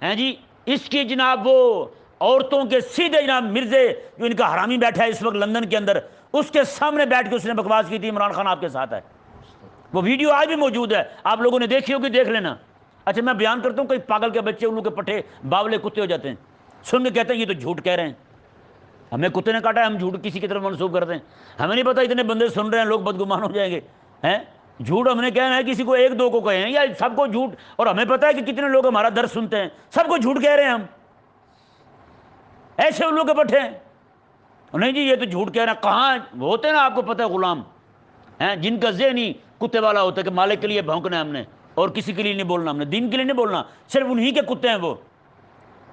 ہیں جی، اس کی جناب وہ عورتوں کے سیدھے جناب مرزے جو ان کا حرامی بیٹھا ہے اس وقت لندن کے اندر، اس کے سامنے بیٹھ کے اس نے بکواس کی تھی عمران خان آپ کے ساتھ ہے. وہ ویڈیو آج بھی موجود ہے، آپ لوگوں نے دیکھی ہوگی، دیکھ لینا. اچھا میں بیان کرتا ہوں، کئی پاگل کے بچے ان لوگوں کے پٹھے باولے کتے ہو جاتے ہیں، سن کے کہتے ہیں یہ تو جھوٹ کہہ رہے ہیں، ہمیں کتے نے کاٹا ہے، ہم جھوٹ کسی کی طرف منسوخ کرتے ہیں. ہمیں نہیں پتہ اتنے بندے سن رہے ہیں، لوگ بدگمان ہو جائیں گے. ہیں جھوٹ ہم نے کہنا ہے کسی کو 1-2 کو کہیں یا سب کو جھوٹ، اور ہمیں پتہ ہے کہ کتنے لوگ ہمارا درس سنتے ہیں، سب کو جھوٹ کہہ رہے ہیں ہم. ایسے ان لوگوں کے پٹھے ہیں، نہیں جی یہ تو جھوٹ کہہ رہے ہیں. کہاں وہ ہوتے ہیں نا، آپ کو پتہ ہے غلام ہیں جن کا ذہن ہی کتے والا ہوتا ہے کہ مالک کے لیے بھونکنا ہے ہم نے، اور کسی کے لیے نہیں بولنا، ہم نے دین کے لیے نہیں بولنا، صرف انہی کے کتے ہیں وہ.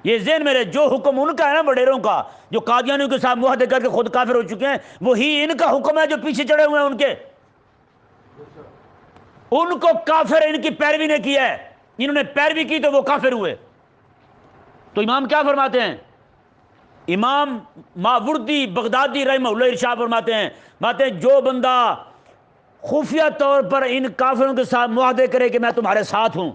یہ ذہن میرے، جو حکم ان کا ہے نا وڈیروں کا، جو قادیانیوں کے ساتھ معاہدے کر کے خود کافر ہو چکے ہیں، وہی ان کا حکم ہے جو پیچھے چڑھے ہوئے ہیں ان کے. ان کو کافر ان کی پیروی نے کیا ہے، انہوں نے پیروی کی تو وہ کافر ہوئے. تو امام کیا فرماتے ہیں؟ امام ماوردی بغدادی رحمہ اللہ ارشاد فرماتے ہیں جو بندہ خفیہ طور پر ان کافروں کے ساتھ معاہدے کرے کہ میں تمہارے ساتھ ہوں،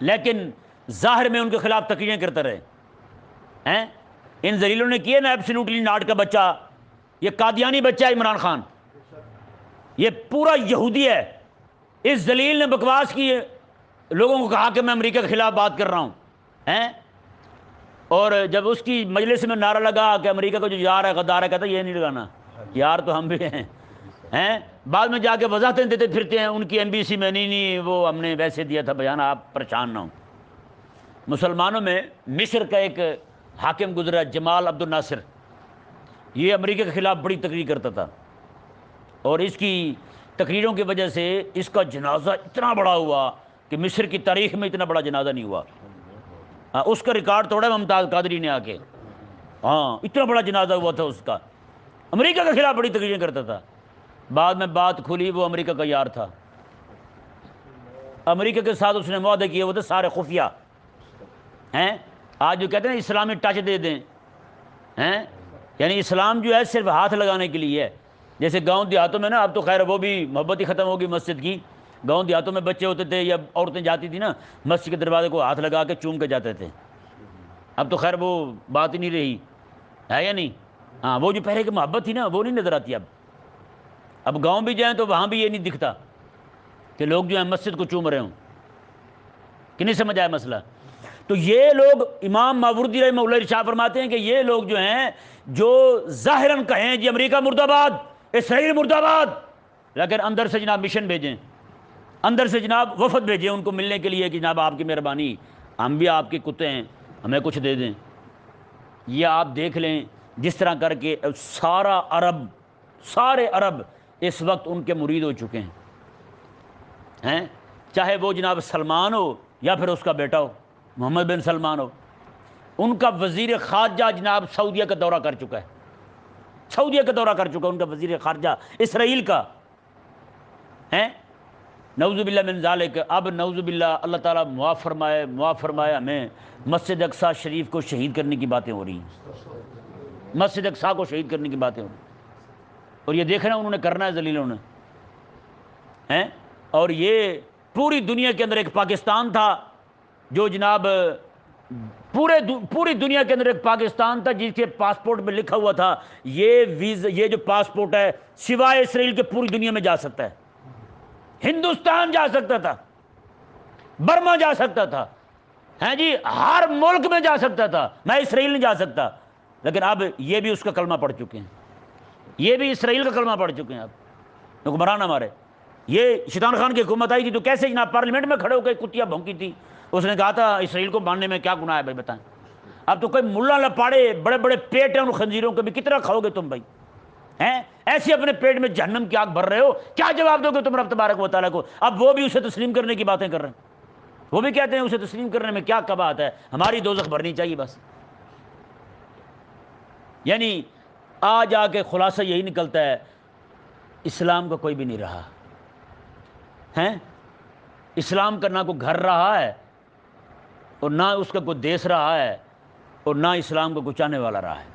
لیکن ظاہر میں ان کے خلاف تقریریں کرتا رہے ہیں، ان ذلیلوں نے کیے نا ایبسلیوٹلی ناٹ کا بچہ، یہ قادیانی بچہ ہے عمران خان، یہ پورا یہودی ہے. اس ذلیل نے بکواس کی، لوگوں کو کہا کہ میں امریکہ کے خلاف بات کر رہا ہوں، اور جب اس کی مجلس میں نعرہ لگا کہ امریکہ کا جو یار ہے غدار ہے، کہتا یہ نہیں لگانا، یار تو ہم بھی ہیں. بعد میں جا کے وضاحتیں دیتے پھرتے ہیں ان کی NBC میں، نہیں وہ ہم نے ویسے دیا تھا بیان، آپ پریشان نہ ہوں. مسلمانوں میں مصر کا ایک حاکم گزرا جمال عبد الناصر، یہ امریکہ کے خلاف بڑی تقریر کرتا تھا، اور اس کی تقریروں کی وجہ سے اس کا جنازہ اتنا بڑا ہوا کہ مصر کی تاریخ میں اتنا بڑا جنازہ نہیں ہوا. اس کا ریکارڈ توڑا ممتاز قادری نے آ کے، اتنا بڑا جنازہ ہوا تھا اس کا. امریکہ کے خلاف بڑی تقریریں کرتا تھا. بعد میں بات کھلی، وہ امریکہ کا یار تھا، امریکہ کے ساتھ اس نے معاہدے کیے وہ تھے سارے خفیہ ہیں. آج جو کہتے ہیں اسلامی ٹچ دے دیں، یعنی اسلام جو ہے صرف ہاتھ لگانے کے لیے ہے. جیسے گاؤں دیہاتوں میں نا، اب تو خیر وہ بھی محبت ہی ختم ہوگی مسجد کی. گاؤں دیہاتوں میں بچے ہوتے تھے یا عورتیں جاتی تھی نا، مسجد کے دروازے کو ہاتھ لگا کے چوم کے جاتے تھے. اب تو خیر وہ بات ہی نہیں رہی ہے یا نہیں؟ وہ جو پہلے کی محبت تھی نا وہ نہیں نظر آتی اب گاؤں بھی جائیں تو وہاں بھی یہ نہیں دکھتا کہ لوگ جو ہیں مسجد کو چوم رہے ہوں. کہ نہیں سمجھ آیا مسئلہ؟ تو یہ لوگ، امام ماوردی رحمہ اللہ ارشاد فرماتے ہیں کہ یہ لوگ جو ہیں، جو ظاہراً کہیں جی امریکہ مرد آباد، اسرائیل مرد آباد، لیکن اندر سے جناب مشن بھیجیں، اندر سے جناب وفد بھیجیں ان کو ملنے کے لیے کہ جناب آپ کی مہربانی، ہم بھی آپ کے کتے ہیں، ہمیں کچھ دے دیں. یہ آپ دیکھ لیں جس طرح کر کے سارے عرب اس وقت ان کے مرید ہو چکے ہیں، چاہے وہ جناب سلمان ہو یا پھر اس کا بیٹا ہو محمد بن سلمان ہو. ان کا وزیر خارجہ جناب سعودیہ کا دورہ کر چکا ہے، سعودیہ کا دورہ کر چکا ان کا وزیر خارجہ اسرائیل کا ہیں، نعوذ باللہ من ذالک۔ اب نعوذ باللہ اللہ تعالیٰ معاف فرمائے ہمیں، مسجد اقصیٰ شریف کو شہید کرنے کی باتیں ہو رہی ہیں، مسجد اقصیٰ کو شہید کرنے کی باتیں ہو رہی ہیں، اور یہ دیکھنا انہوں نے کرنا ہے ذلیلوں نے ہیں۔ اور یہ پوری دنیا کے اندر ایک پاکستان تھا جو جناب پوری دنیا کے اندر ایک پاکستان تھا جس کے پاسپورٹ پہ لکھا ہوا تھا یہ جو پاسپورٹ ہے سوائے اسرائیل کے پوری دنیا میں جا سکتا ہے، ہندوستان جا سکتا تھا، برما جا سکتا تھا، ہیں جی ہر ملک میں جا سکتا تھا، میں اسرائیل نہیں جا سکتا۔ لیکن اب یہ بھی اس کا کلمہ پڑھ چکے ہیں، یہ بھی اسرائیل کا کلمہ پڑھ چکے ہیں۔ اب حکمران ہمارے، یہ شیطان خان کی حکومت آئی تھی تو کیسے جناب پارلیمنٹ میں کھڑے ہو کے کتیا بھونکی تھی، اس نے کہا تھا اسرائیل کو ماننے میں کیا گناہ ہے بھائی بتائیں۔ اب تو کوئی ملا لپاڑے بڑے بڑے پیٹ ہیں ان خنزیروں کے بھی، کتنا کھاؤ گے تم بھائی ہیں؟ ایسے اپنے پیٹ میں جہنم کی آگ بھر رہے ہو، کیا جواب دو گے تم رب تبارک و تعالیٰ کو؟ اب وہ بھی اسے تسلیم کرنے کی باتیں کر رہے ہیں، وہ بھی کہتے ہیں اسے تسلیم کرنے میں کیا بات ہے، ہماری دوزخ بھرنی چاہیے بس۔ یعنی آج آ کے خلاصہ یہی نکلتا ہے اسلام کا کوئی بھی نہیں رہا ہیں، اسلام کا نہ کوئی گھر رہا ہے اور نہ اس کا کوئی دیس رہا ہے اور نہ اسلام کا کوئی چاہنے والا رہا ہے۔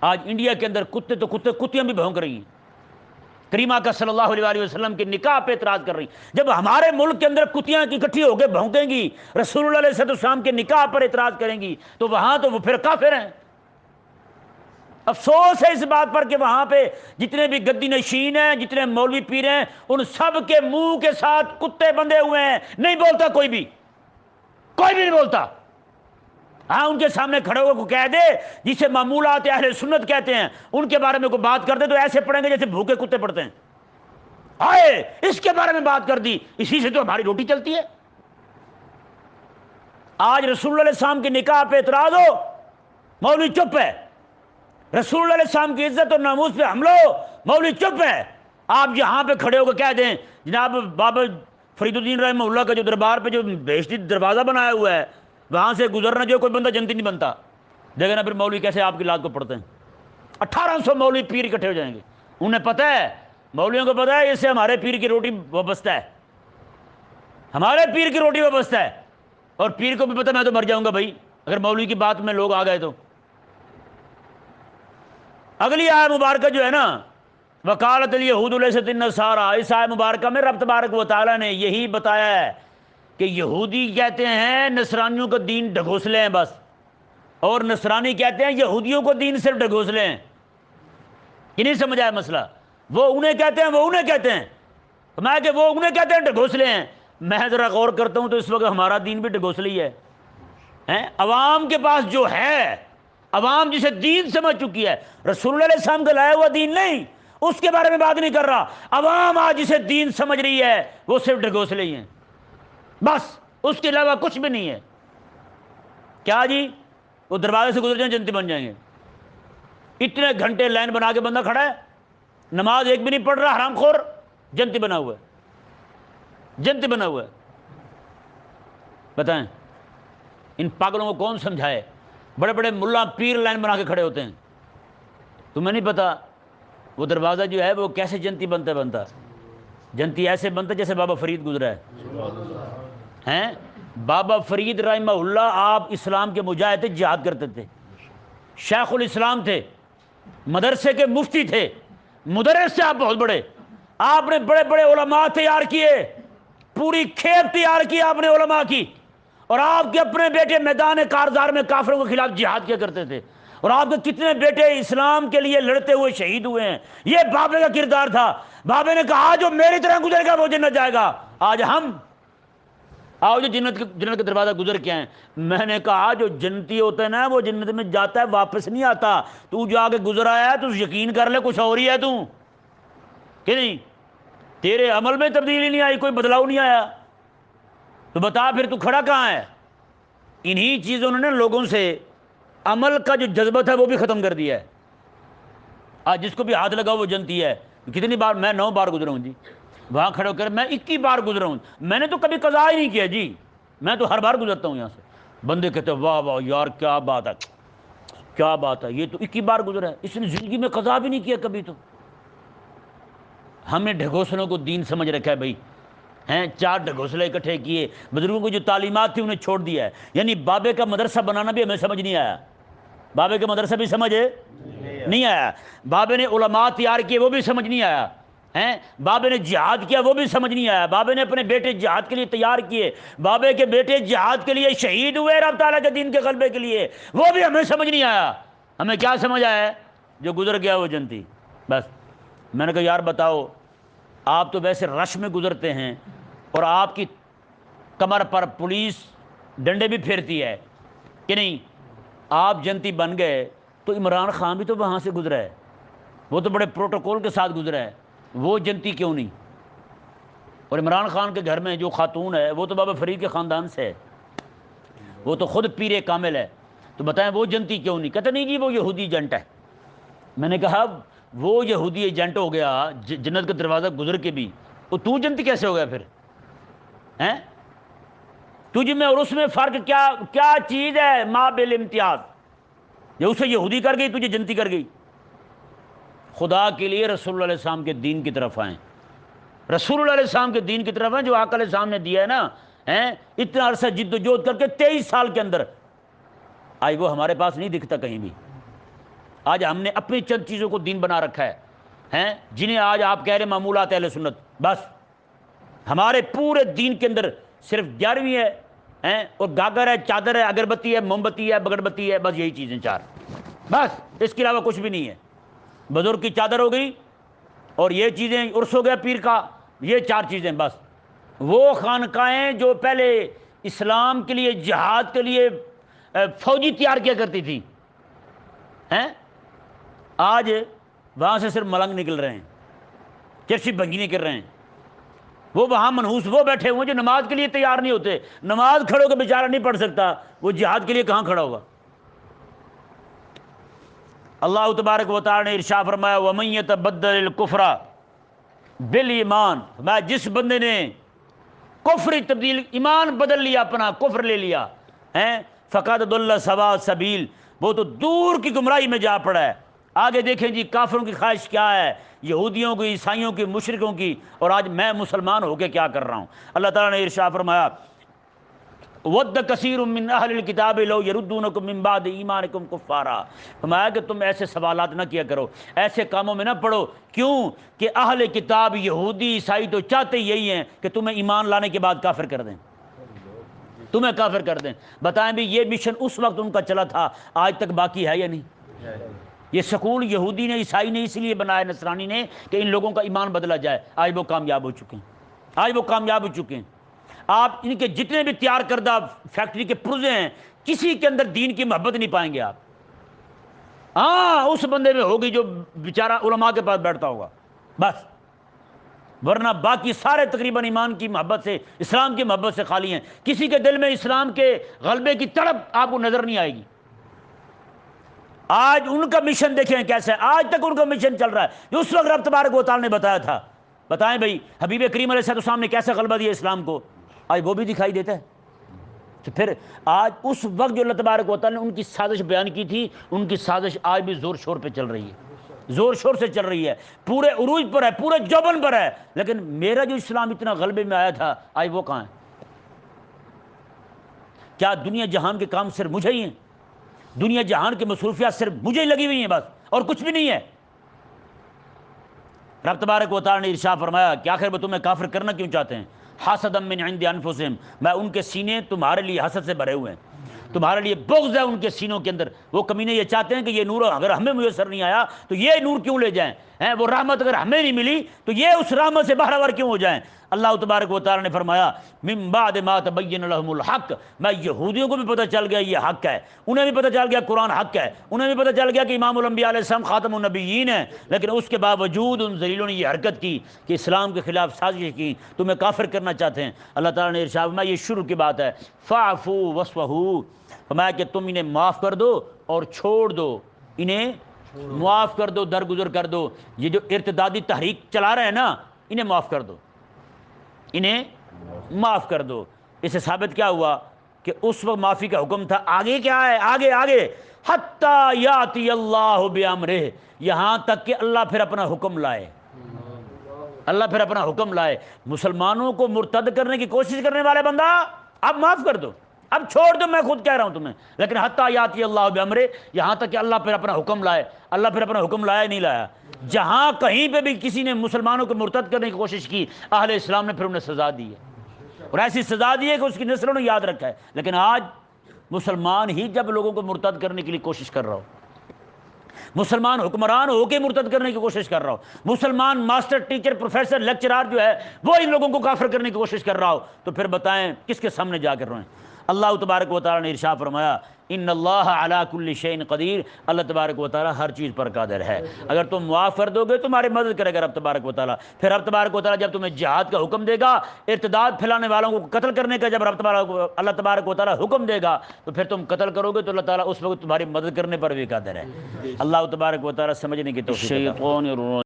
آج انڈیا کے اندر کتے تو کتیاں بھی بھونک رہی ہیں، کریمہ کا صلی اللہ علیہ وسلم کے نکاح پہ اعتراض کر رہی ہیں۔ جب ہمارے ملک کے اندر کتیاں اکٹھی ہو کے بھونکیں گی، رسول اللہ علیہ السلام کے نکاح پر اعتراض کریں گی، تو وہاں تو وہ پھر کافر ہیں۔ افسوس ہے اس بات پر کہ وہاں پہ جتنے بھی گدی نشین ہیں، جتنے مولوی پیر ہیں، ان سب کے منہ کے ساتھ کتے بندھے ہوئے ہیں، نہیں بولتا کوئی بھی نہیں بولتا۔ ہاں ان کے سامنے کھڑے ہو کو کہہ دے جسے معمولات اہل سنت کہتے ہیں، ان کے بارے میں کوئی بات کر دے تو ایسے پڑھیں گے جیسے بھوکے کتے پڑھتے ہیں۔ آئے اس کے بارے میں بات کر دی، اسی سے تو ہماری روٹی چلتی ہے۔ آج رسول اللہ علیہ السلام کے نکاح پہ اعتراض ہو، مولوی چپ ہے۔ رسول اللہ علیہ السلام کی عزت اور ناموس پہ حملہ ہو، مولوی چپ ہے۔ آپ یہاں پہ کھڑے ہو کے کہہ دیں جناب بابا فرید الدین رحمہ اللہ کا جو دربار پہ جو بہشتی دروازہ بنایا ہوا ہے وہاں سے گزرنا جو کوئی بندہ جنتی نہیں بنتا، دیکھیں نا پھر مولوی کیسے آپ کی لات کو پڑھتے ہیں۔ 1800 مولوی پیر اکٹھے ہو جائیں گے، انہیں پتہ ہے، مولویوں کو پتہ ہے اس سے ہمارے پیر کی روٹی وابستہ ہے، ہمارے پیر کی روٹی وابستہ ہے، اور پیر کو بھی پتہ میں تو مر جاؤں گا بھائی اگر مولوی کی بات میں لوگ آ گئے تو۔ اگلی آیت مبارکہ جو ہے نا وقالت الیہود لیست النصارى، اس آیت مبارکہ میں رب تبارک و تعالیٰ نے یہی بتایا ہے کہ یہودی کہتے ہیں نصرانیوں کا دین ڈھکوسلے ہیں بس، اور نصرانی کہتے ہیں یہودیوں کو دین سے ڈھکوسلے ہیں۔ یہ نہیں سمجھ آیا مسئلہ؟ وہ انہیں کہتے ہیں، وہ انہیں کہتے ہیں، میں کہ وہ انہیں کہتے ہیں ڈھکوسلے ہیں۔ میں ذرا غور کرتا ہوں تو اس وقت ہمارا دین بھی ڈھکوسلے ہی ہے۔ عوام کے پاس جو ہے، عوام جسے دین سمجھ چکی ہے، رسول اللہ علیہ السلام کا لایا ہوا دین نہیں، اس کے بارے میں بات نہیں کر رہا، عوام آج جسے دین سمجھ رہی ہے وہ صرف ڈھکوسلے ہی ہیں بس، اس کے علاوہ کچھ بھی نہیں ہے۔ کیا جی وہ دروازے سے گزر جائیں جنتی بن جائیں گے؟ اتنے گھنٹے لائن بنا کے بندہ کھڑا ہے، نماز ایک بھی نہیں پڑھ رہا، حرام خور، جنتی بنا ہوا ہے، جنتی بنا ہوا ہے۔ بتائیں ان پاگلوں کو کون سمجھائے؟ بڑے بڑے ملا پیر لائن بنا کے کھڑے ہوتے ہیں، تمہیں نہیں پتا وہ دروازہ جو ہے وہ کیسے جنتی بنتا جنتی ایسے بنتا جیسے بابا فرید گزرا ہے۔ بابا فرید رحمہ اللہ آپ اسلام کے مجاہد تھے، جہاد کرتے تھے، شیخ الاسلام تھے، مدرسے کے مفتی تھے، مدرس سے آپ بہت بڑے، آپ نے بڑے بڑے علماء تیار کیے، پوری کھیپ تیار کی آپ نے علماء کی، اور آپ کے اپنے بیٹے میدان کارزار میں کافروں کے خلاف جہاد کیا کرتے تھے، اور آپ کے کتنے بیٹے اسلام کے لیے لڑتے ہوئے شہید ہوئے ہیں۔ یہ بابے کا کردار تھا۔ بابے نے کہا جو میری طرح گزرے گا وہ جنت جائے گا۔ آج ہم آؤ جو جنت کا دروازہ گزر کے ہیں، میں نے کہا جو جنتی ہوتا ہے نا وہ جنت میں جاتا ہے واپس نہیں آتا، تو جو آگے گزر آیا ہے تو یقین کر لے کچھ اور ہی ہے تو کہ نہیں، تیرے عمل میں تبدیلی نہیں آئی، کوئی بدلاؤ نہیں آیا، تو بتا پھر تو کھڑا کہاں ہے؟ انہی چیزوں نے لوگوں سے عمل کا جو جذبہ تھا وہ بھی ختم کر دیا ہے۔ آج جس کو بھی ہاتھ لگا وہ جنتی ہے۔ کتنی بار میں 9 بار گزرا ہوں جی، وہاں کھڑے ہو کر میں 21 بار گزرا ہوں، میں نے تو کبھی قضا ہی نہیں کیا جی، میں تو ہر بار گزرتا ہوں یہاں سے۔ بندے کہتے ہیں واہ واہ یار کیا بات ہے، کیا بات ہے، یہ تو 21 بار گزرا ہے، اس نے زندگی میں قضا بھی نہیں کیا کبھی. تو ہم نے ڈھگوسلوں کو دین سمجھ رکھا ہے بھائی، ہیں 4 ڈھگوسلے اکٹھے کیے، بزرگوں کو جو تعلیمات تھی انہیں چھوڑ دیا ہے. یعنی بابے کا مدرسہ بنانا بھی ہمیں سمجھ نہیں آیا، بابے کا مدرسہ بھی سمجھ نہیں آیا. بابے نے علماء تیار کیے وہ بھی سمجھ نہیں آیا، ہیں بابے نے جہاد کیا وہ بھی سمجھ نہیں آیا. بابے نے اپنے بیٹے جہاد کے لیے تیار کیے، بابے کے بیٹے جہاد کے لیے شہید ہوئے رب تعالیٰ کے دین کے غلبے کے لیے، وہ بھی ہمیں سمجھ نہیں آیا. ہمیں کیا سمجھ آیا ہے؟ جو گزر گیا وہ جنتی. بس میں نے کہا یار بتاؤ، آپ تو ویسے رش میں گزرتے ہیں اور آپ کی کمر پر پولیس ڈنڈے بھی پھیرتی ہے کہ نہیں، آپ جنتی بن گئے تو عمران خان بھی تو وہاں سے گزرا ہے، وہ تو بڑے پروٹوکول کے ساتھ گزرا ہے، وہ جنتی کیوں نہیں؟ اور عمران خان کے گھر میں جو خاتون ہے وہ تو بابا فرید کے خاندان سے ہے، وہ تو خود پیر کامل ہے، تو بتائیں وہ جنتی کیوں نہیں؟ کہتے نہیں جی وہ یہودی ایجنٹ ہے. میں نے کہا وہ یہودی ایجنٹ ہو گیا جنت کا دروازہ گزر کے بھی، تو جنتی کیسے ہو گیا پھر؟ ہیں تجھ میں اور اس میں فرق کیا چیز ہے؟ ما بالامتیاز، یہ اسے یہودی کر گئی تجھے جنتی کر گئی. خدا کے لیے رسول اللہ علیہ السلام کے دین کی طرف آئیں، رسول اللہ علیہ السلام کے دین کی طرف آئیں جو آقا علیہ السلام نے دیا ہے نا. اتنا عرصہ جد و جہد کر کے 23 سال کے اندر آج وہ ہمارے پاس نہیں دکھتا کہیں بھی. آج ہم نے اپنی چند چیزوں کو دین بنا رکھا ہے جنہیں آج آپ کہہ رہے معمولات اہل سنت. بس ہمارے پورے دین کے اندر صرف 11ویں ہے اور گاگر ہے، چادر ہے، اگربتی ہے، موم بتی ہے، بگڑ بتی ہے، بس یہی چیزیں 4، بس اس کے علاوہ کچھ بھی نہیں ہے. بزرگ کی چادر ہو گئی اور یہ چیزیں، عرس ہو گیا پیر کا، یہ 4 چیزیں بس. وہ خانقاہیں جو پہلے اسلام کے لیے جہاد کے لیے فوجی تیار کیا کرتی تھی، آج وہاں سے صرف ملنگ نکل رہے ہیں، چرسی بھنگی نکل رہے ہیں. وہ وہاں منحوس وہ بیٹھے ہوئے جو نماز کے لیے تیار نہیں ہوتے. نماز کھڑے ہو کے بیچارہ نہیں پڑھ سکتا، وہ جہاد کے لیے کہاں کھڑا ہوگا؟ اللہ تبارک و تعالی نے ارشاد فرمایا وَمَن يَتَبَدَّلِ الْكُفْرَ بِالْإِيمَانِ، میں جس بندے نے کفر تبدیل، ایمان بدل لیا، اپنا کفر لے لیا، فَقَدْ ضَلَّ سَوَاءَ السَّبِيلِ، وہ تو دور کی گمراہی میں جا پڑا ہے. آگے دیکھیں جی کافروں کی خواہش کیا ہے، یہودیوں کی، عیسائیوں کی، مشرکوں کی، اور آج میں مسلمان ہو کے کیا کر رہا ہوں. اللہ تعالیٰ نے ارشاد فرمایا وَدَّ كَثِيرٌ مِّنْ أَهْلِ الْكِتَابِ لَوْ يَرُدُّونَكُم مِّن بَعْدِ ایمانکم کفارا. فرمایا کہ تم ایسے سوالات نہ کیا کرو، ایسے کاموں میں نہ پڑو. کیوں کہ اہل کتاب یہودی عیسائی تو چاہتے یہی ہیں کہ تمہیں ایمان لانے کے بعد کافر کر دیں، تمہیں کافر کر دیں. بتائیں بھی یہ مشن اس وقت ان کا چلا تھا، آج تک باقی ہے یا نہیں؟ یہ سکول یہودی نے، عیسائی نے اس لیے بنایا، نصرانی نے، کہ ان لوگوں کا ایمان بدلا جائے. آج وہ کامیاب ہو چکے ہیں، آج وہ کامیاب ہو چکے ہیں. آپ ان کے جتنے بھی تیار کردہ فیکٹری کے پرزے ہیں، کسی کے اندر دین کی محبت نہیں پائیں گے آپ. ہاں اس بندے میں ہوگی جو بیچارہ علماء کے پاس بیٹھتا ہوگا بس، ورنہ باقی سارے تقریباً ایمان کی محبت سے، اسلام کی محبت سے خالی ہیں. کسی کے دل میں اسلام کے غلبے کی تڑپ آپ کو نظر نہیں آئے گی. آج ان کا مشن دیکھیں کیسا ہے، آج تک ان کا مشن چل رہا ہے جو اس وقت رب تبارک و تعالی نے بتایا تھا. بتائیں بھائی حبیب کریم علیہ السلام نے کیسا غلبہ دیا اسلام کو، آج وہ بھی دکھائی دیتا ہے. تو پھر آج اس وقت جو اللہ تبارک و تعالی نے ان کی سازش بیان کی تھی، ان کی سازش آج بھی زور شور پہ چل رہی ہے، زور شور سے چل رہی ہے، پورے عروج پر ہے، پورے جوبن پر ہے. لیکن میرا جو اسلام اتنا غلبے میں آیا تھا، آج وہ کہاں ہے؟ کیا دنیا جہان کے کام صرف مجھے ہی ہیں؟ دنیا جہان کی مصروفیات صرف مجھے ہی لگی ہوئی ہیں بس، اور کچھ بھی نہیں ہے؟ رب تبارک و تعالی نے ارشاد فرمایا کہ آخر وہ تمہیں کافر کرنا کیوں چاہتے ہیں؟ حسدا من عند انفسہم، میں ان کے سینے تمہارے لیے حسد سے بھرے ہوئے ہیں، تمہارے لیے بغض ہے ان کے سینوں کے اندر. وہ کمینے یہ چاہتے ہیں کہ یہ نور اگر ہمیں میسر نہیں آیا تو یہ نور کیوں لے جائیں، وہ رحمت اگر ہمیں نہیں ملی تو یہ اس رحمت سے بہرہ کیوں ہو جائیں. اللہ تبارک و تعالی نے فرمایا من بعد ما تبین لهم الحق، میں یہودیوں کو بھی پتہ چل گیا یہ حق ہے، انہیں بھی پتہ چل گیا قرآن حق ہے، انہیں بھی پتہ چل گیا کہ امام الانبیاء علیہ السلام خاتم النبیین ہیں، لیکن اس کے باوجود ان ذلیلوں نے یہ حرکت کی کہ اسلام کے خلاف سازش کی، تمہیں کافر کرنا چاہتے ہیں. اللہ تعالیٰ نے ارشاد فرمایا، یہ شروع کی بات ہے، فاعفوا واصفحوا، فرمایا کہ تم انہیں معاف کر دو اور چھوڑ دو، انہیں معاف کر دو، درگزر کر دو. یہ جو ارتدادی تحریک چلا رہے ہیں نا، انہیں معاف کر دو، انہیں معاف کر دو. اس سے ثابت کیا ہوا کہ اس وقت معافی کا حکم تھا، آگے کیا ہے؟ آگے آگے حتیٰ یاتی اللہ بامرہ، یہاں تک کہ اللہ پھر اپنا حکم لائے، اللہ پھر اپنا حکم لائے۔ مسلمانوں کو مرتد کرنے کی کوشش کرنے والے بندہ اب معاف کر دو، اب چھوڑ دو، میں خود کہہ رہا ہوں تمہیں، لیکن حتیٰ یاتی اللہ بامرہ، یہاں تک کہ اللہ پھر اپنا حکم لائے۔ اللہ پھر اپنا حکم لایا نہیں لایا؟ جہاں کہیں پہ بھی کسی نے مسلمانوں کو مرتد کرنے کی کوشش کی، اہل اسلام نے پھر انہیں سزا دی ہے، اور ایسی سزا دی ہے کہ اس کی نسلوں نے یاد رکھا ہے۔ لیکن آج مسلمان ہی جب لوگوں کو مرتد کرنے کے لیے کوشش کر رہا ہو، مسلمان حکمران ہو کے مرتد کرنے کی کوشش کر رہا ہو، مسلمان ماسٹر، ٹیچر، پروفیسر، لیکچرار جو ہے وہ ان لوگوں کو کافر کرنے کی کوشش کر رہا ہو، تو پھر بتائیں کس کے سامنے جا کر روئیں؟ اللہ تبارک و تعالیٰ نے ارشاد فرمایا ان اللہ علی کل شیء قدیر، اللہ تبارک و تعالیٰ ہر چیز پر قادر ہے۔ اگر تم معاف کر دو گے تمہاری مدد کرے گا رب تبارک و تعالیٰ۔ پھر رب تبارک و تعالیٰ جب تمہیں جہاد کا حکم دے گا، ارتداد پھیلانے والوں کو قتل کرنے کا جب اللہ تبارک و تعالیٰ حکم دے گا، تو پھر تم قتل کرو گے تو اللہ تعالیٰ اس وقت تمہاری مدد کرنے پر بھی قادر ہے۔ اللہ تبارک و تعالیٰ سمجھنے کی توفیق عطا فرمائے۔